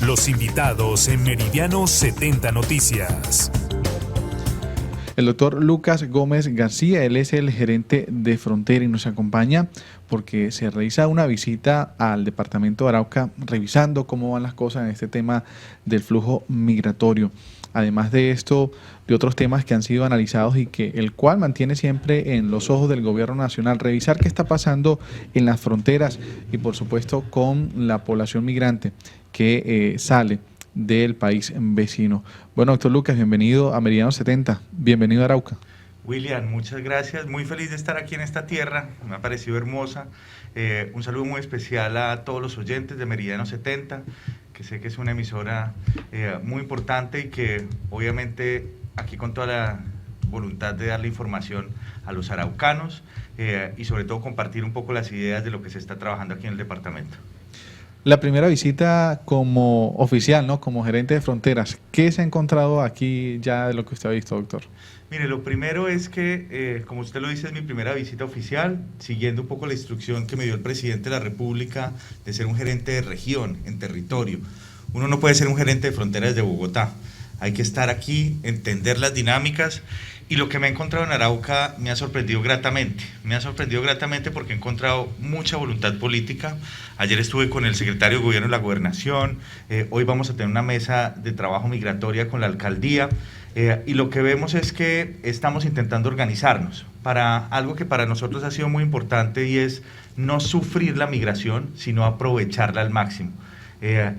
Los invitados en Meridiano 70 Noticias. El doctor Lucas Gómez García, él es el gerente de Frontera y nos acompaña porque se realiza una visita al departamento de Arauca revisando cómo van las cosas en este tema del flujo migratorio. Además de esto, de otros temas que han sido analizados y que el cual mantiene siempre en los ojos del gobierno nacional, revisar qué está pasando en las fronteras y por supuesto con la población migrante que sale del país vecino. Bueno, doctor Lucas, bienvenido a Meridiano 70, bienvenido a Arauca. William, muchas gracias, muy feliz de estar aquí en esta tierra, me ha parecido hermosa. Un saludo muy especial a todos los oyentes de Meridiano 70, que sé que es una emisora muy importante y que obviamente aquí con toda la voluntad de darle información a los araucanos y sobre todo compartir un poco las ideas de lo que se está trabajando aquí en el departamento. La primera visita como oficial, ¿no? Como gerente de fronteras, ¿qué se ha encontrado aquí ya de lo que usted ha visto, doctor? Mire, lo primero es que, como usted lo dice, es mi primera visita oficial, siguiendo un poco la instrucción que me dio el presidente de la República de ser un gerente de región, en territorio. Uno no puede ser un gerente de fronteras desde Bogotá, hay que estar aquí, entender las dinámicas. Y lo que me he encontrado en Arauca me ha sorprendido gratamente. Me ha sorprendido gratamente porque he encontrado mucha voluntad política. Ayer estuve con el secretario de Gobierno de la Gobernación. Hoy vamos a tener una mesa de trabajo migratoria con la alcaldía. Y lo que vemos es que estamos intentando organizarnos para algo que para nosotros ha sido muy importante y es no sufrir la migración, sino aprovecharla al máximo.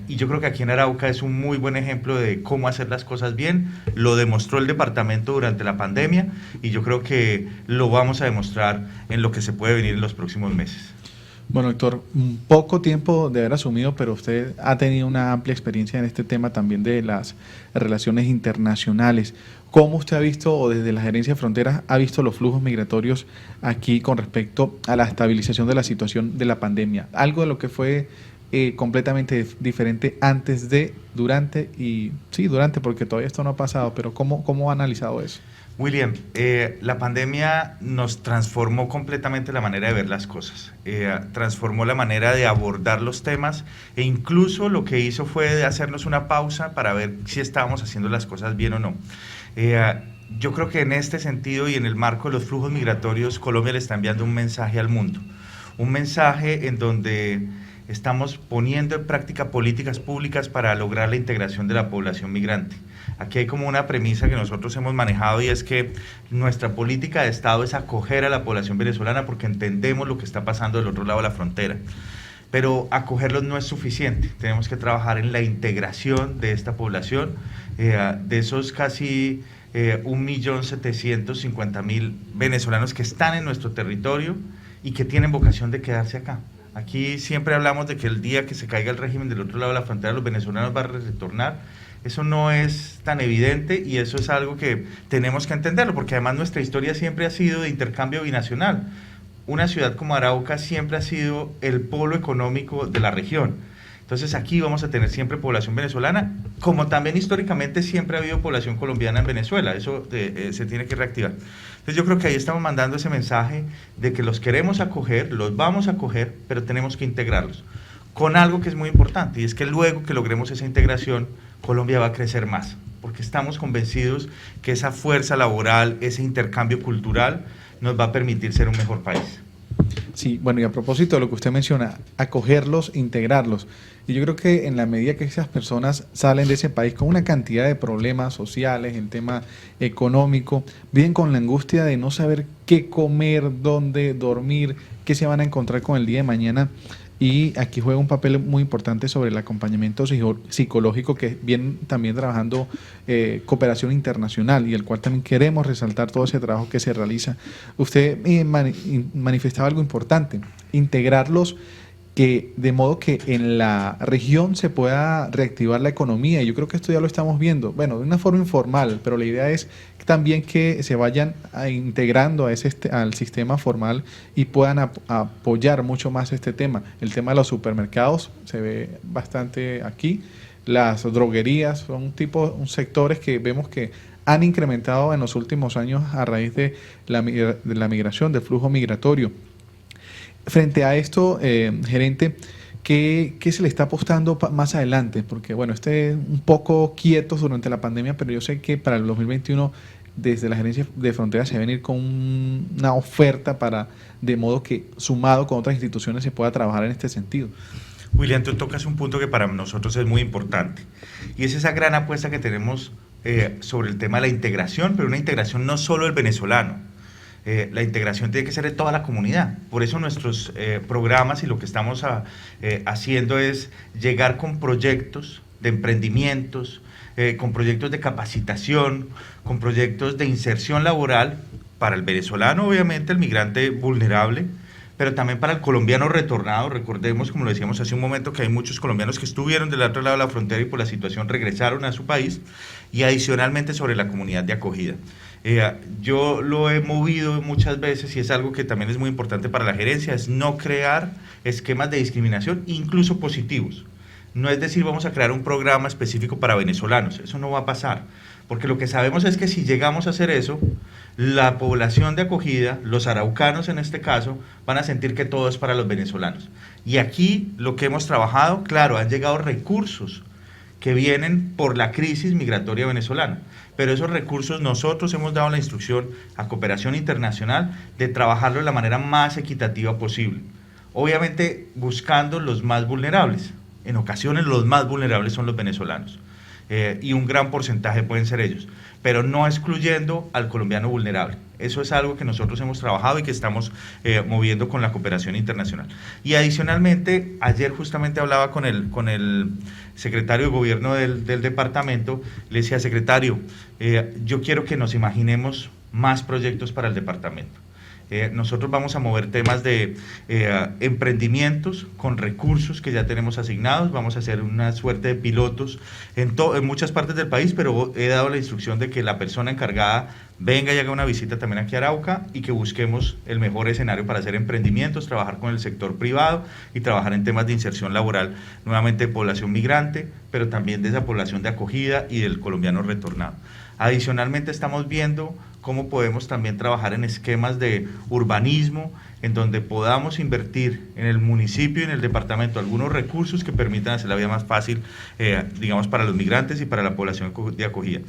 Y yo creo que aquí en Arauca es un muy buen ejemplo de cómo hacer las cosas bien. Lo demostró el departamento durante la pandemia y yo creo que lo vamos a demostrar en lo que se puede venir en los próximos meses. Bueno, doctor, poco tiempo de haber asumido, pero usted ha tenido una amplia experiencia en este tema también de las relaciones internacionales. ¿Cómo usted ha visto, o desde la Gerencia de Fronteras, ha visto los flujos migratorios aquí con respecto a la estabilización de la situación de la pandemia? Algo de lo que fue completamente diferente antes de, durante y sí, durante, porque todavía esto no ha pasado, pero ¿cómo ha analizado eso? William, la pandemia nos transformó completamente la manera de ver las cosas, transformó la manera de abordar los temas e incluso lo que hizo fue hacernos una pausa para ver si estábamos haciendo las cosas bien o no. Yo creo que en este sentido y en el marco de los flujos migratorios, Colombia le está enviando un mensaje al mundo, un mensaje en donde estamos poniendo en práctica políticas públicas para lograr la integración de la población migrante. Aquí hay como una premisa que nosotros hemos manejado y es que nuestra política de Estado es acoger a la población venezolana porque entendemos lo que está pasando del otro lado de la frontera. Pero acogerlos no es suficiente, tenemos que trabajar en la integración de esta población, de esos casi 1.750.000 venezolanos que están en nuestro territorio y que tienen vocación de quedarse acá. Aquí siempre hablamos de que el día que se caiga el régimen del otro lado de la frontera, los venezolanos van a retornar. Eso no es tan evidente y eso es algo que tenemos que entenderlo, porque además nuestra historia siempre ha sido de intercambio binacional. Una ciudad como Arauca siempre ha sido el polo económico de la región. Entonces aquí vamos a tener siempre población venezolana, como también históricamente siempre ha habido población colombiana en Venezuela. Eso se tiene que reactivar. Entonces yo creo que ahí estamos mandando ese mensaje de que los queremos acoger, los vamos a acoger, pero tenemos que integrarlos con algo que es muy importante y es que luego que logremos esa integración, Colombia va a crecer más, porque estamos convencidos que esa fuerza laboral, ese intercambio cultural nos va a permitir ser un mejor país. Sí, bueno, y a propósito de lo que usted menciona, acogerlos, integrarlos. Y yo creo que en la medida que esas personas salen de ese país con una cantidad de problemas sociales, en tema económico, viven con la angustia de no saber qué comer, dónde dormir, qué se van a encontrar con el día de mañana. Y aquí juega un papel muy importante sobre el acompañamiento psicológico que viene también trabajando cooperación internacional y el cual también queremos resaltar todo ese trabajo que se realiza. Usted manifestaba algo importante, integrarlos de modo que en la región se pueda reactivar la economía. Y yo creo que esto ya lo estamos viendo, bueno, de una forma informal, pero la idea es también que se vayan integrando al sistema formal y puedan apoyar mucho más este tema. El tema de los supermercados se ve bastante aquí, las droguerías son sectores que vemos que han incrementado en los últimos años a raíz de la migración, del flujo migratorio. Frente a esto, gerente, ¿qué se le está apostando más adelante? Porque bueno, un poco quietos durante la pandemia, pero yo sé que para el 2021 desde la Gerencia de Fronteras se va a venir con una oferta de modo que sumado con otras instituciones se pueda trabajar en este sentido. William, tú tocas un punto que para nosotros es muy importante y es esa gran apuesta que tenemos sobre el tema de la integración, pero una integración no solo del venezolano. La integración tiene que ser de toda la comunidad. Por eso nuestros programas y lo que estamos haciendo es llegar con proyectos de emprendimientos, con proyectos de capacitación, con proyectos de inserción laboral para el venezolano, obviamente, el migrante vulnerable, pero también para el colombiano retornado. Recordemos, como lo decíamos hace un momento, que hay muchos colombianos que estuvieron del otro lado de la frontera y por la situación regresaron a su país, y adicionalmente sobre la comunidad de acogida. Yo lo he movido muchas veces y es algo que también es muy importante para la gerencia, es no crear esquemas de discriminación, incluso positivos. No es decir, vamos a crear un programa específico para venezolanos, eso no va a pasar, porque lo que sabemos es que si llegamos a hacer eso, la población de acogida, los araucanos en este caso, van a sentir que todo es para los venezolanos. Y aquí lo que hemos trabajado, claro, han llegado recursos que vienen por la crisis migratoria venezolana, pero esos recursos nosotros hemos dado la instrucción a Cooperación Internacional de trabajarlo de la manera más equitativa posible, obviamente buscando los más vulnerables. En ocasiones los más vulnerables son los venezolanos, y un gran porcentaje pueden ser ellos, pero no excluyendo al colombiano vulnerable. Eso es algo que nosotros hemos trabajado y que estamos moviendo con la cooperación internacional. Y adicionalmente, ayer justamente hablaba con el secretario de gobierno del departamento, le decía, secretario, yo quiero que nos imaginemos más proyectos para el departamento. Nosotros vamos a mover temas de emprendimientos con recursos que ya tenemos asignados, vamos a hacer una suerte de pilotos en muchas partes del país, pero he dado la instrucción de que la persona encargada venga y haga una visita también aquí a Arauca y que busquemos el mejor escenario para hacer emprendimientos, trabajar con el sector privado y trabajar en temas de inserción laboral, nuevamente de población migrante, pero también de esa población de acogida y del colombiano retornado. Adicionalmente estamos viendo cómo podemos también trabajar en esquemas de urbanismo, en donde podamos invertir en el municipio y en el departamento algunos recursos que permitan hacer la vida más fácil, digamos, para los migrantes y para la población de acogida.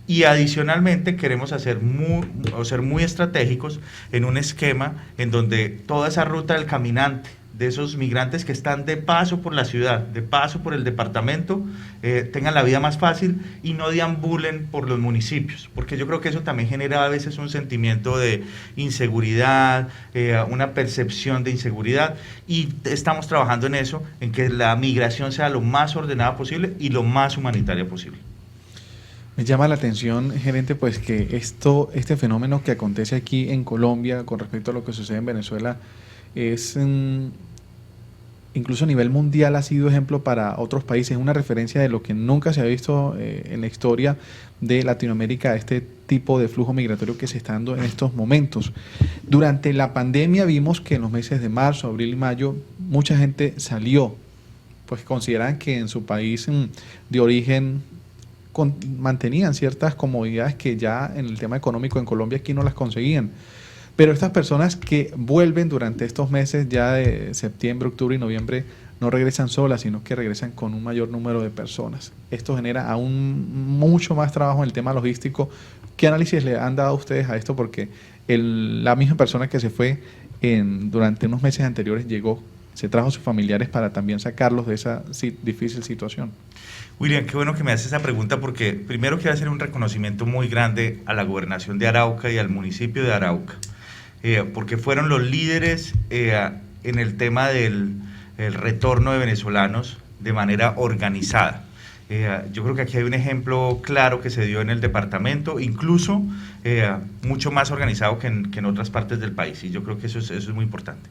Y adicionalmente queremos ser muy estratégicos en un esquema en donde toda esa ruta del caminante, de esos migrantes que están de paso por la ciudad, de paso por el departamento, tengan la vida más fácil y no deambulen por los municipios, porque yo creo que eso también genera a veces un sentimiento de inseguridad, una percepción de inseguridad, y estamos trabajando en eso, en que la migración sea lo más ordenada posible y lo más humanitaria posible. Me llama la atención, gerente, pues que este fenómeno que acontece aquí en Colombia con respecto a lo que sucede en Venezuela es incluso a nivel mundial ha sido ejemplo para otros países, una referencia de lo que nunca se ha visto en la historia de Latinoamérica, este tipo de flujo migratorio que se está dando en estos momentos. Durante la pandemia vimos que en los meses de marzo, abril y mayo mucha gente salió, pues consideran que en su país de origen mantenían ciertas comodidades que ya en el tema económico en Colombia aquí no las conseguían. Pero estas personas que vuelven durante estos meses ya de septiembre, octubre y noviembre no regresan solas, sino que regresan con un mayor número de personas. Esto genera aún mucho más trabajo en el tema logístico. ¿Qué análisis le han dado a ustedes a esto? Porque la misma persona que se fue durante unos meses anteriores se trajo a sus familiares para también sacarlos de esa difícil situación. William, qué bueno que me haces esa pregunta, porque primero quiero hacer un reconocimiento muy grande a la gobernación de Arauca y al municipio de Arauca. Porque fueron los líderes en el tema del retorno de venezolanos de manera organizada. Yo creo que aquí hay un ejemplo claro que se dio en el departamento, incluso mucho más organizado que en otras partes del país, y yo creo que eso es muy importante.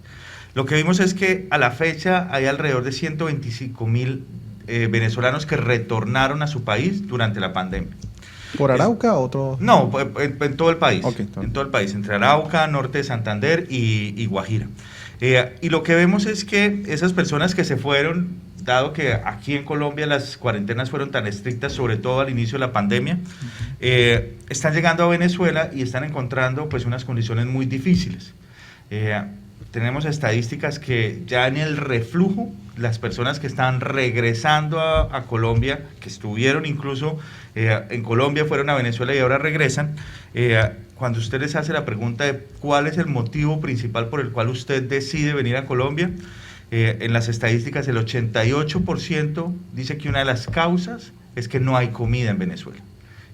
Lo que vimos es que a la fecha hay alrededor de 125.000 venezolanos que retornaron a su país durante la pandemia. ¿Por Arauca o otro? No, en todo el país. Okay, en todo el país, entre Arauca, norte de Santander y Guajira. Y lo que vemos es que esas personas que se fueron, dado que aquí en Colombia las cuarentenas fueron tan estrictas, sobre todo al inicio de la pandemia, están llegando a Venezuela y están encontrando pues unas condiciones muy difíciles. tenemos estadísticas que ya en el reflujo, las personas que están regresando a Colombia, que estuvieron incluso en Colombia, fueron a Venezuela y ahora regresan, cuando usted les hace la pregunta de cuál es el motivo principal por el cual usted decide venir a Colombia, en las estadísticas el 88% dice que una de las causas es que no hay comida en Venezuela.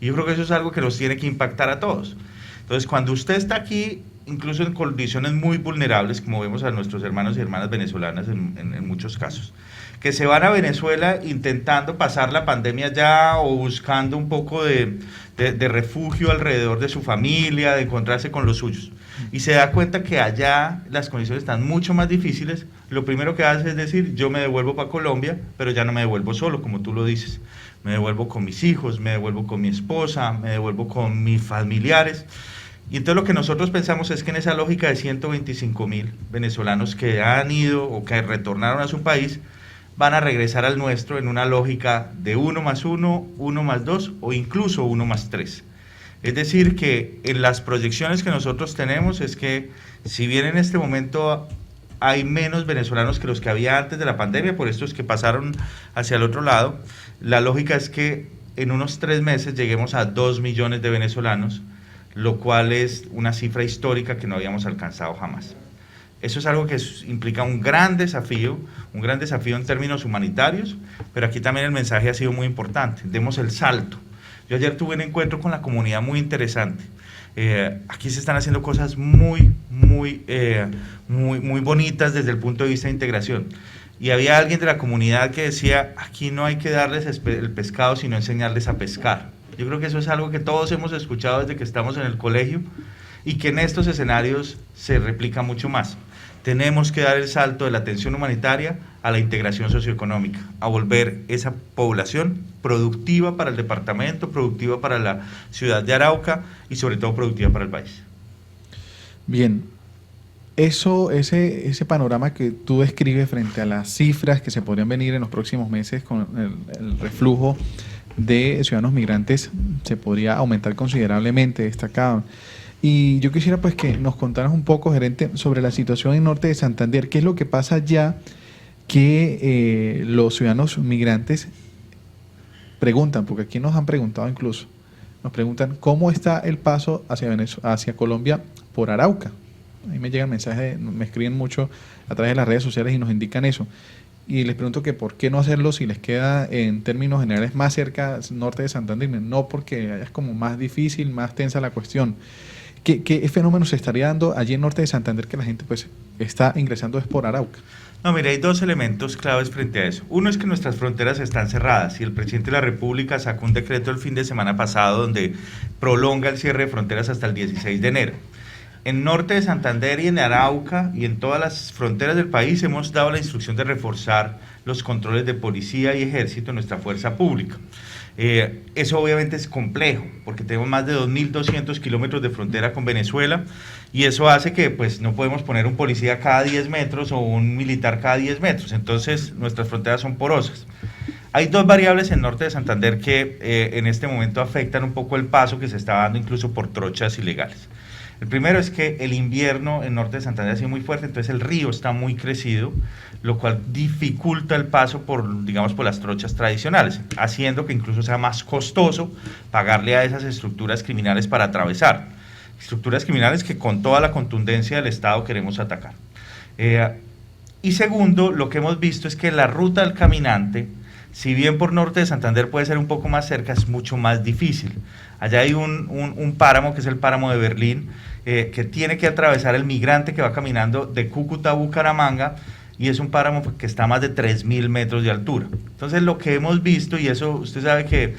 Y yo creo que eso es algo que nos tiene que impactar a todos. Entonces, cuando usted está aquí, incluso en condiciones muy vulnerables, como vemos a nuestros hermanos y hermanas venezolanas en muchos casos, que se van a Venezuela intentando pasar la pandemia ya o buscando un poco de refugio alrededor de su familia, de encontrarse con los suyos, y se da cuenta que allá las condiciones están mucho más difíciles, lo primero que hace es decir, yo me devuelvo para Colombia, pero ya no me devuelvo solo, como tú lo dices, me devuelvo con mis hijos, me devuelvo con mi esposa, me devuelvo con mis familiares. Y entonces lo que nosotros pensamos es que en esa lógica de 125.000 venezolanos que han ido o que retornaron a su país, van a regresar al nuestro en una lógica de 1+1, 1+2 o incluso 1+3. Es decir, que en las proyecciones que nosotros tenemos es que si bien en este momento hay menos venezolanos que los que había antes de la pandemia, por estos que pasaron hacia el otro lado, la lógica es que en unos 3 meses lleguemos a 2 millones de venezolanos, lo cual es una cifra histórica que no habíamos alcanzado jamás. Eso es algo que implica un gran desafío en términos humanitarios, pero aquí también el mensaje ha sido muy importante, demos el salto. Yo ayer tuve un encuentro con la comunidad muy interesante. Aquí se están haciendo cosas muy bonitas desde el punto de vista de integración. Y había alguien de la comunidad que decía, aquí no hay que darles el pescado, sino enseñarles a pescar. Yo creo que eso es algo que todos hemos escuchado desde que estamos en el colegio y que en estos escenarios se replica mucho más. Tenemos que dar el salto de la atención humanitaria a la integración socioeconómica, a volver esa población productiva para el departamento, productiva para la ciudad de Arauca y sobre todo productiva para el país. Bien, ese panorama que tú describes frente a las cifras que se podrían venir en los próximos meses con el reflujo de ciudadanos migrantes se podría aumentar considerablemente, destacado. Y yo quisiera pues que nos contaras un poco, gerente, sobre la situación en Norte de Santander. ¿Qué es lo que pasa ya que los ciudadanos migrantes preguntan? Porque aquí nos han preguntado incluso, nos preguntan cómo está el paso hacia Colombia por Arauca. Ahí me llegan mensajes, me escriben mucho a través de las redes sociales y nos indican eso. Y les pregunto que por qué no hacerlo si les queda en términos generales más cerca Norte de Santander. No porque es como más difícil, más tensa la cuestión. ¿Qué fenómeno se estaría dando allí en Norte de Santander que la gente pues está ingresando es por Arauca? No, mire, hay 2 elementos claves frente a eso. Uno es que nuestras fronteras están cerradas y el presidente de la República sacó un decreto el fin de semana pasado donde prolonga el cierre de fronteras hasta el 16 de enero. En Norte de Santander y en Arauca y en todas las fronteras del país hemos dado la instrucción de reforzar los controles de policía y ejército en nuestra fuerza pública. Eso obviamente es complejo porque tenemos más de 2.200 kilómetros de frontera con Venezuela y eso hace que pues no podemos poner un policía cada 10 metros o un militar cada 10 metros, entonces nuestras fronteras son porosas. Hay 2 variables en Norte de Santander que en este momento afectan un poco el paso que se está dando incluso por trochas ilegales. El primero es que el invierno en Norte de Santander ha sido muy fuerte, entonces el río está muy crecido, lo cual dificulta el paso por las trochas tradicionales, haciendo que incluso sea más costoso pagarle a esas estructuras criminales para atravesar. Estructuras criminales que con toda la contundencia del Estado queremos atacar. Y segundo, lo que hemos visto es que la ruta del caminante, si bien por Norte de Santander puede ser un poco más cerca, es mucho más difícil. Allá hay un páramo, que es el páramo de Berlín, que tiene que atravesar el migrante que va caminando de Cúcuta a Bucaramanga, y es un páramo que está a más de 3.000 metros de altura. Entonces lo que hemos visto, y eso usted sabe que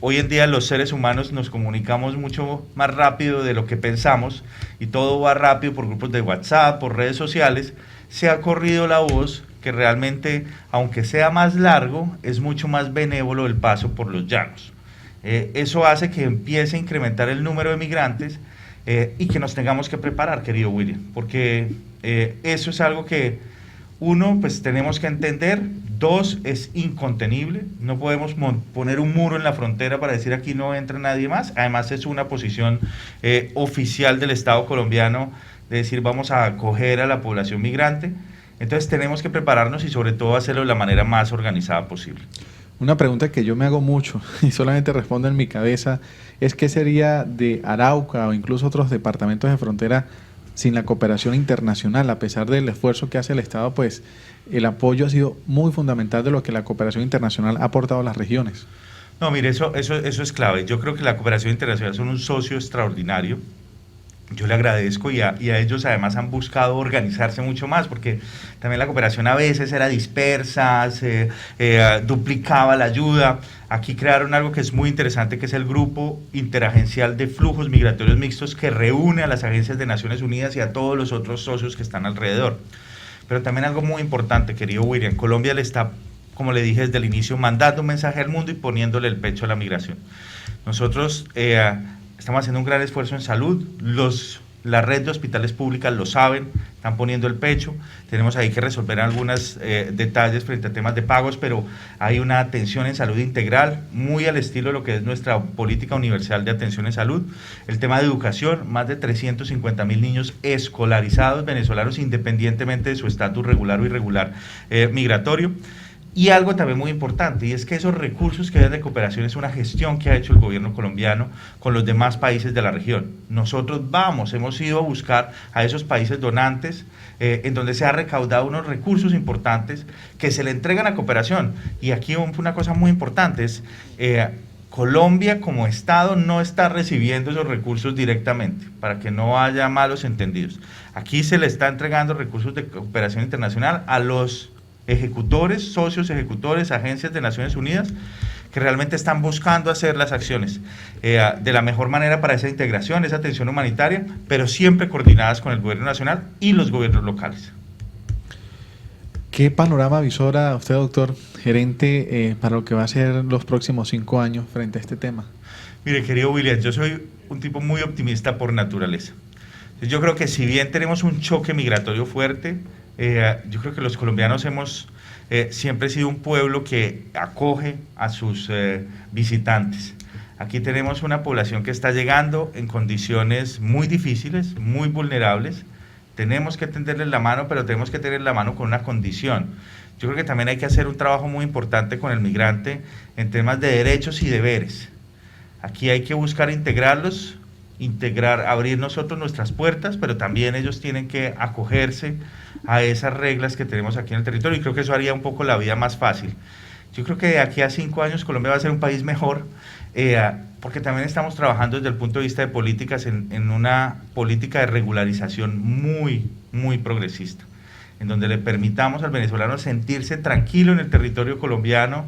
hoy en día los seres humanos nos comunicamos mucho más rápido de lo que pensamos, y todo va rápido por grupos de WhatsApp, por redes sociales, se ha corrido la voz que realmente, aunque sea más largo, es mucho más benévolo el paso por los llanos. Eso hace que empiece a incrementar el número de migrantes y que nos tengamos que preparar, querido William, porque eso es algo que, 1, pues tenemos que entender, 2, es incontenible, no podemos poner un muro en la frontera para decir aquí no entra nadie más, además es una posición oficial del Estado colombiano de decir vamos a acoger a la población migrante. Entonces tenemos que prepararnos y sobre todo hacerlo de la manera más organizada posible. Una pregunta que yo me hago mucho y solamente respondo en mi cabeza es qué sería de Arauca o incluso otros departamentos de frontera sin la cooperación internacional. A pesar del esfuerzo que hace el Estado, pues el apoyo ha sido muy fundamental de lo que la cooperación internacional ha aportado a las regiones. No, mire, eso es clave. Yo creo que la cooperación internacional son un socio extraordinario. Yo le agradezco y a ellos además han buscado organizarse mucho más, porque también la cooperación a veces era dispersa, duplicaba la ayuda. Aquí crearon algo que es muy interesante, que es el Grupo Interagencial de Flujos Migratorios Mixtos, que reúne a las agencias de Naciones Unidas y a todos los otros socios que están alrededor. Pero también algo muy importante, querido William, Colombia le está, como le dije desde el inicio, mandando un mensaje al mundo y poniéndole el pecho a la migración. Nosotros estamos haciendo un gran esfuerzo en salud, la red de hospitales públicas lo saben, están poniendo el pecho, tenemos ahí que resolver algunos detalles frente a temas de pagos, pero hay una atención en salud integral, muy al estilo de lo que es nuestra política universal de atención en salud. El tema de educación, más de 350,000 niños escolarizados venezolanos, independientemente de su estatus regular o irregular migratorio. Y algo también muy importante, y es que esos recursos que hay de cooperación es una gestión que ha hecho el gobierno colombiano con los demás países de la región. Nosotros hemos ido a buscar a esos países donantes, en donde se ha recaudado unos recursos importantes que se le entregan a cooperación. Y aquí una cosa muy importante es, Colombia como Estado no está recibiendo esos recursos directamente, para que no haya malos entendidos. Aquí se le está entregando recursos de cooperación internacional a los ejecutores, socios ejecutores, agencias de Naciones Unidas, que realmente están buscando hacer las acciones de la mejor manera para esa integración, esa atención humanitaria, pero siempre coordinadas con el gobierno nacional y los gobiernos locales. ¿Qué panorama visora usted, doctor, gerente, para lo que va a ser los próximos 5 años frente a este tema? Mire, querido William, yo soy un tipo muy optimista por naturaleza. Yo creo que si bien tenemos un choque migratorio fuerte, yo creo que los colombianos hemos siempre sido un pueblo que acoge a sus visitantes. Aquí tenemos una población que está llegando en condiciones muy difíciles, muy vulnerables. Tenemos que tenderles la mano, pero tenemos que tener la mano con una condición. Yo creo que también hay que hacer un trabajo muy importante con el migrante en temas de derechos y deberes. Aquí hay que buscar integrarlos, abrir nosotros nuestras puertas, pero también ellos tienen que acogerse a esas reglas que tenemos aquí en el territorio, y creo que eso haría un poco la vida más fácil. Yo creo que de aquí a 5 años Colombia va a ser un país mejor, porque también estamos trabajando desde el punto de vista de políticas en una política de regularización muy, muy progresista, en donde le permitamos al venezolano sentirse tranquilo en el territorio colombiano,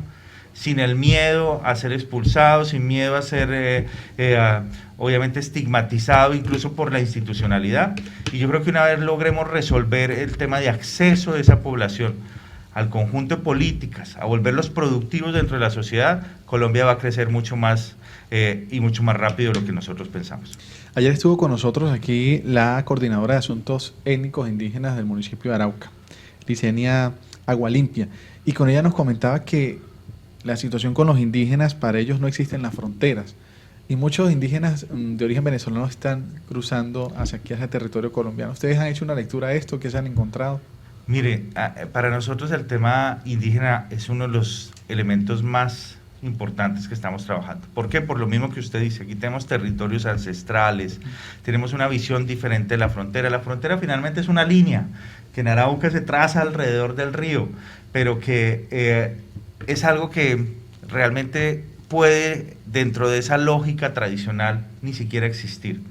sin el miedo a ser expulsado, sin miedo a ser obviamente estigmatizado incluso por la institucionalidad. Y yo creo que una vez logremos resolver el tema de acceso de esa población al conjunto de políticas, a volverlos productivos dentro de la sociedad, Colombia va a crecer mucho más y mucho más rápido de lo que nosotros pensamos. Ayer estuvo con nosotros aquí la coordinadora de Asuntos Étnicos Indígenas del municipio de Arauca, Licenia Agualimpia, y con ella nos comentaba que la situación con los indígenas, para ellos no existen las fronteras, y muchos indígenas de origen venezolano están cruzando hacia aquí, hacia el territorio colombiano. ¿Ustedes han hecho una lectura de esto? ¿Qué se han encontrado? Mire, para nosotros el tema indígena es uno de los elementos más importantes que estamos trabajando. ¿Por qué? Por lo mismo que usted dice, aquí tenemos territorios ancestrales, tenemos una visión diferente de la frontera. La frontera finalmente es una línea que en Arauca se traza alrededor del río, pero que es algo que realmente puede, dentro de esa lógica tradicional, ni siquiera existir.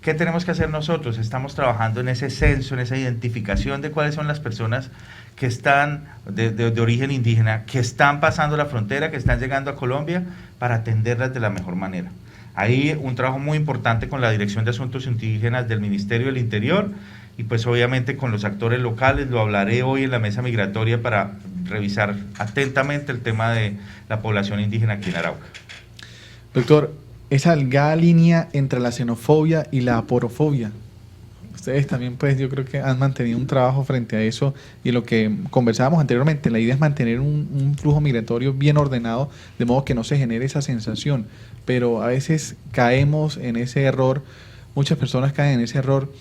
¿Qué tenemos que hacer nosotros? Estamos trabajando en ese censo, en esa identificación de cuáles son las personas que están de origen indígena, que están pasando la frontera, que están llegando a Colombia, para atenderlas de la mejor manera. Hay un trabajo muy importante con la Dirección de Asuntos Indígenas del Ministerio del Interior, y pues obviamente con los actores locales. Lo hablaré hoy en la mesa migratoria para revisar atentamente el tema de la población indígena aquí en Arauca. Doctor, esa delgada línea entre la xenofobia y la aporofobia, ustedes también, pues yo creo que han mantenido un trabajo frente a eso, y lo que conversábamos anteriormente, la idea es mantener un flujo migratorio bien ordenado, de modo que no se genere esa sensación, pero a veces caemos en ese error, muchas personas caen en ese error,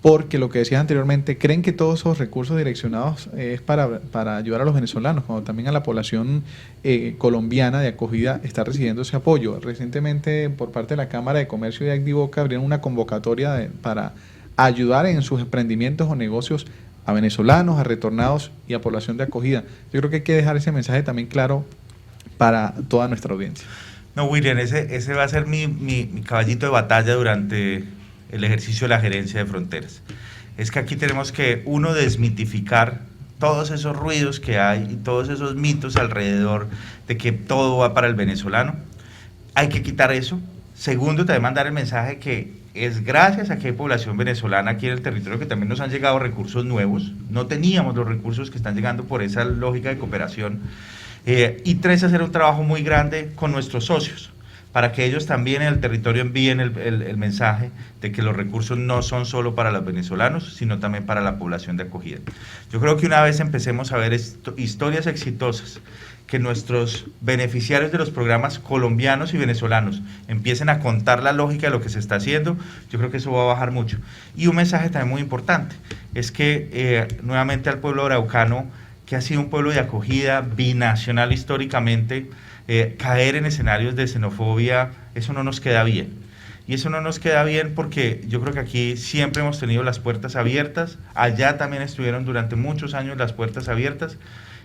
porque lo que decías anteriormente, creen que todos esos recursos direccionados es para ayudar a los venezolanos, cuando también a la población colombiana de acogida está recibiendo ese apoyo. Recientemente, por parte de la Cámara de Comercio de Acdivoca, abrieron una convocatoria para ayudar en sus emprendimientos o negocios a venezolanos, a retornados y a población de acogida. Yo creo que hay que dejar ese mensaje también claro para toda nuestra audiencia. No, William, ese va a ser mi caballito de batalla durante el ejercicio de la gerencia de fronteras. Es que aquí tenemos que, uno, desmitificar todos esos ruidos que hay y todos esos mitos alrededor de que todo va para el venezolano. Hay que quitar eso. Segundo, también mandar el mensaje que es gracias a que hay población venezolana aquí en el territorio que también nos han llegado recursos nuevos. No teníamos los recursos que están llegando por esa lógica de cooperación. Y tres, hacer un trabajo muy grande con nuestros socios, para que ellos también en el territorio envíen el mensaje de que los recursos no son solo para los venezolanos, sino también para la población de acogida. Yo creo que una vez empecemos a ver historias exitosas, que nuestros beneficiarios de los programas colombianos y venezolanos empiecen a contar la lógica de lo que se está haciendo, yo creo que eso va a bajar mucho. Y un mensaje también muy importante, es que nuevamente al pueblo araucano, que ha sido un pueblo de acogida binacional históricamente, caer en escenarios de xenofobia, eso no nos queda bien. Y eso no nos queda bien porque yo creo que aquí siempre hemos tenido las puertas abiertas, allá también estuvieron durante muchos años las puertas abiertas,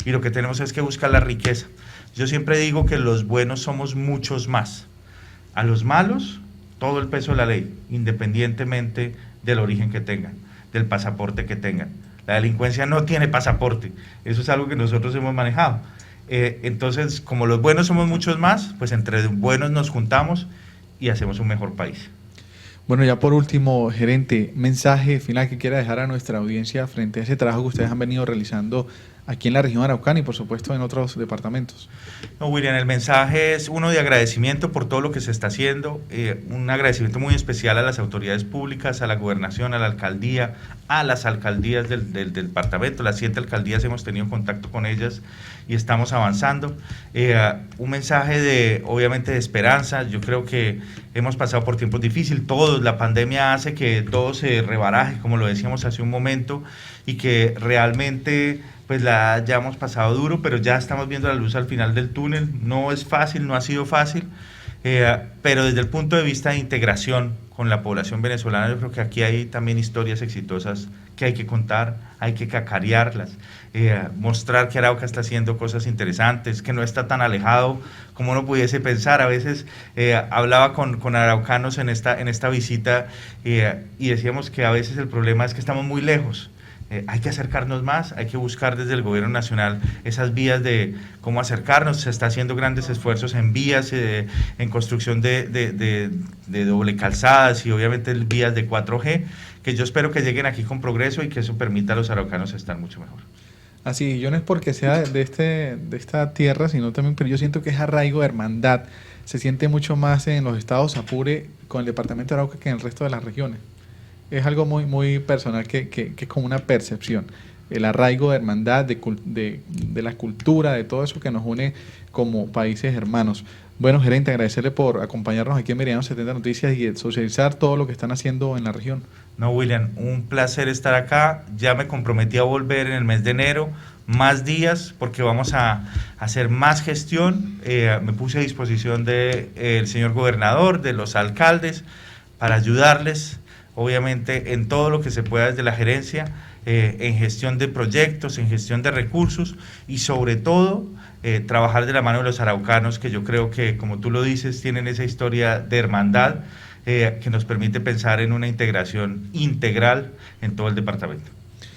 y lo que tenemos es que buscar la riqueza. Yo siempre digo que los buenos somos muchos más. A los malos, todo el peso de la ley, independientemente del origen que tengan, del pasaporte que tengan. La delincuencia no tiene pasaporte, eso es algo que nosotros hemos manejado. Entonces, como los buenos somos muchos más, pues entre buenos nos juntamos y hacemos un mejor país. Bueno, ya por último, gerente, mensaje final que quiera dejar a nuestra audiencia frente a ese trabajo que ustedes han venido realizando aquí en la región araucana y por supuesto en otros departamentos. No, William, el mensaje es uno de agradecimiento por todo lo que se está haciendo, un agradecimiento muy especial a las autoridades públicas, a la gobernación, a la alcaldía, a las alcaldías del departamento. Las 7 alcaldías hemos tenido contacto con ellas y estamos avanzando. Un mensaje de, obviamente, de esperanza. Yo creo que hemos pasado por tiempos difíciles, todos, la pandemia hace que todo se rebaraje, como lo decíamos hace un momento, y que realmente pues ya hemos pasado duro, pero ya estamos viendo la luz al final del túnel. No es fácil, no ha sido fácil, pero desde el punto de vista de integración con la población venezolana, yo creo que aquí hay también historias exitosas que hay que contar, hay que cacarearlas, mostrar que Arauca está haciendo cosas interesantes, que no está tan alejado como uno pudiese pensar. A veces hablaba con araucanos en esta visita y decíamos que a veces el problema es que estamos muy lejos. Hay que acercarnos más, hay que buscar desde el gobierno nacional esas vías de cómo acercarnos. Se está haciendo grandes esfuerzos en vías, en construcción de doble calzadas y obviamente vías de 4G, que yo espero que lleguen aquí con progreso y que eso permita a los araucanos estar mucho mejor. Así, yo no es porque sea de esta tierra, sino también, pero yo siento que es arraigo de hermandad. Se siente mucho más en los estados Apure con el departamento de Arauca que en el resto de las regiones. Es algo muy, muy personal que es como una percepción. El arraigo de hermandad, de la cultura, de todo eso que nos une como países hermanos. Bueno, gerente, agradecerle por acompañarnos aquí en Meridiano 70 Noticias y socializar todo lo que están haciendo en la región. No, William, un placer estar acá. Ya me comprometí a volver en el mes de enero, más días, porque vamos a hacer más gestión. Me puse a disposición del señor gobernador, de los alcaldes, para ayudarles, obviamente, en todo lo que se pueda desde la gerencia, en gestión de proyectos, en gestión de recursos y sobre todo trabajar de la mano de los araucanos, que yo creo que, como tú lo dices, tienen esa historia de hermandad que nos permite pensar en una integración integral en todo el departamento.